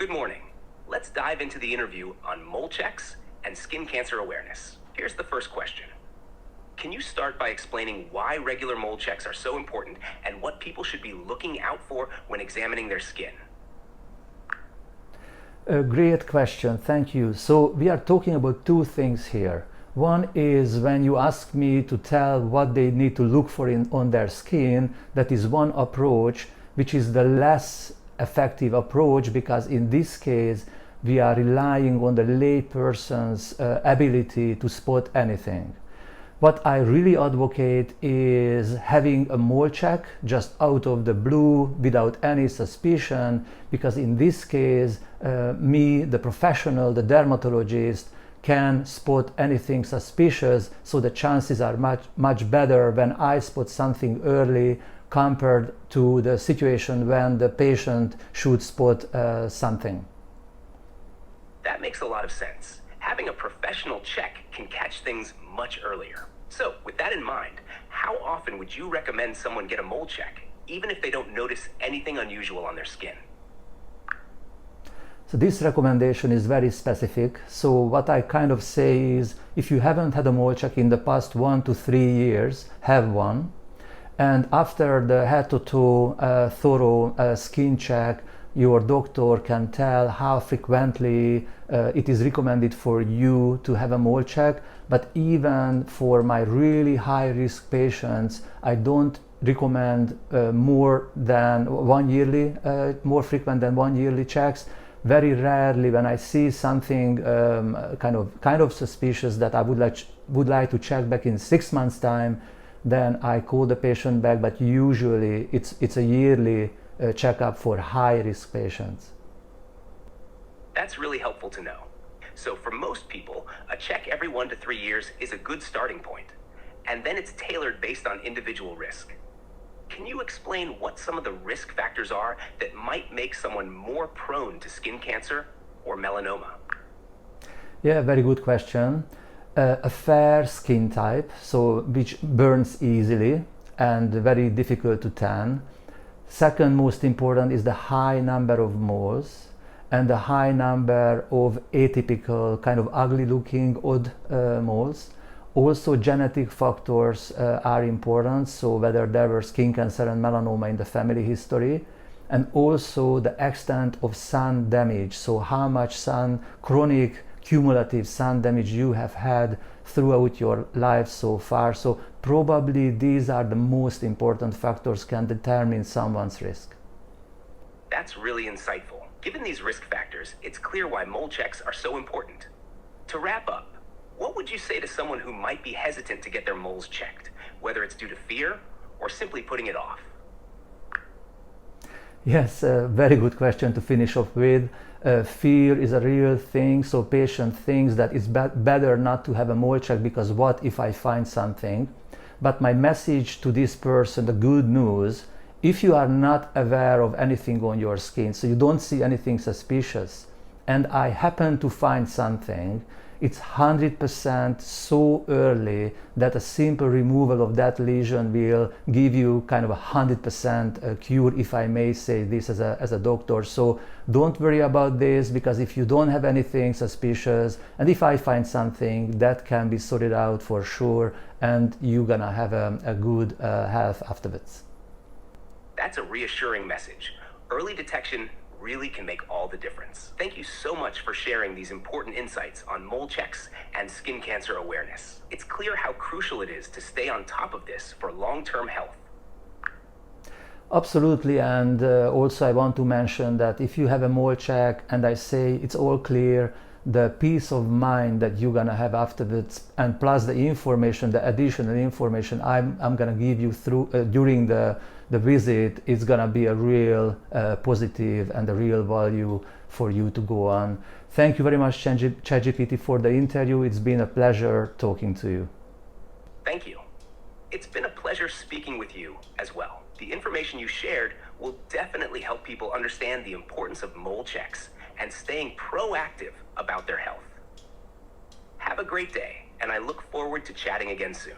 Good morning. Let's dive into the interview on mole checks and skin cancer awareness. Here's the first question. Can you start by explaining why regular mole checks are so important and what people should be looking out for when examining their skin? A great question, thank you. So we are talking about two things here. One is when you ask me to tell what they need to look for on their skin, that is one approach, which is the less effective approach, because in this case we are relying on the lay person's ability to spot anything. What I really advocate is having a mole check just out of the blue without any suspicion, because in this case me, the professional, the dermatologist, can spot anything suspicious, so the chances are much better when I spot something early compared to the situation when the patient should spot something. That makes a lot of sense. Having a professional check can catch things much earlier. So, with that in mind, how often would you recommend someone get a mole check, even if they don't notice anything unusual on their skin? So this recommendation is very specific. So what I kind of say is, if you haven't had a mole check in the past 1 to 3 years, have one. And after the head to toe thorough skin check, your doctor can tell how frequently it is recommended for you to have a mole check. But even for my really high risk patients, I don't recommend more frequent than 1 yearly checks. Very rarely, when I see something kind of suspicious that I would like to check back in 6 months' time, then I call the patient back. But usually it's a yearly checkup for high-risk patients. That's really helpful to know. So for most people, a check every 1 to 3 years is a good starting point, and then it's tailored based on individual risk. Can you explain what some of the risk factors are that might make someone more prone to skin cancer or melanoma? Yeah, very good question. A fair skin type, so which burns easily and very difficult to tan. Second most important is the high number of moles and the high number of atypical, kind of ugly looking odd moles. Also, genetic factors are important, so whether there were skin cancer and melanoma in the family history, and also the extent of sun damage, so how much chronic cumulative sun damage you have had throughout your life so far. So probably these are the most important factors can determine someone's risk. That's really insightful. Given these risk factors, it's clear why mole checks are so important. To wrap up, what would you say to someone who might be hesitant to get their moles checked, whether it's due to fear or simply putting it off? Yes, a very good question to finish off with. Fear is a real thing, so patient thinks that it's better not to have a mole check because what if I find something? But my message to this person, the good news, if you are not aware of anything on your skin, so you don't see anything suspicious, and I happen to find something, it's 100% so early that a simple removal of that lesion will give you kind of 100% cure, if I may say this as a doctor. So don't worry about this, because if you don't have anything suspicious, and if I find something, that can be sorted out for sure, and you're gonna have a good health afterwards. That's a reassuring message. Early detection really can make all the difference. Thank you so much for sharing these important insights on mole checks and skin cancer awareness. It's clear how crucial it is to stay on top of this for long-term health. Absolutely, and also I want to mention that if you have a mole check and I say it's all clear, the peace of mind that you're gonna have afterwards, and plus the information, the additional information I'm gonna give you through during the visit, is gonna be a real positive and a real value for you to go on. Thank you very much, ChatGPT, for the interview. It's been a pleasure talking to you. Thank you. It's been a pleasure speaking with you as well. The information you shared will definitely help people understand the importance of mole checks and staying proactive about their health. Have a great day, and I look forward to chatting again soon.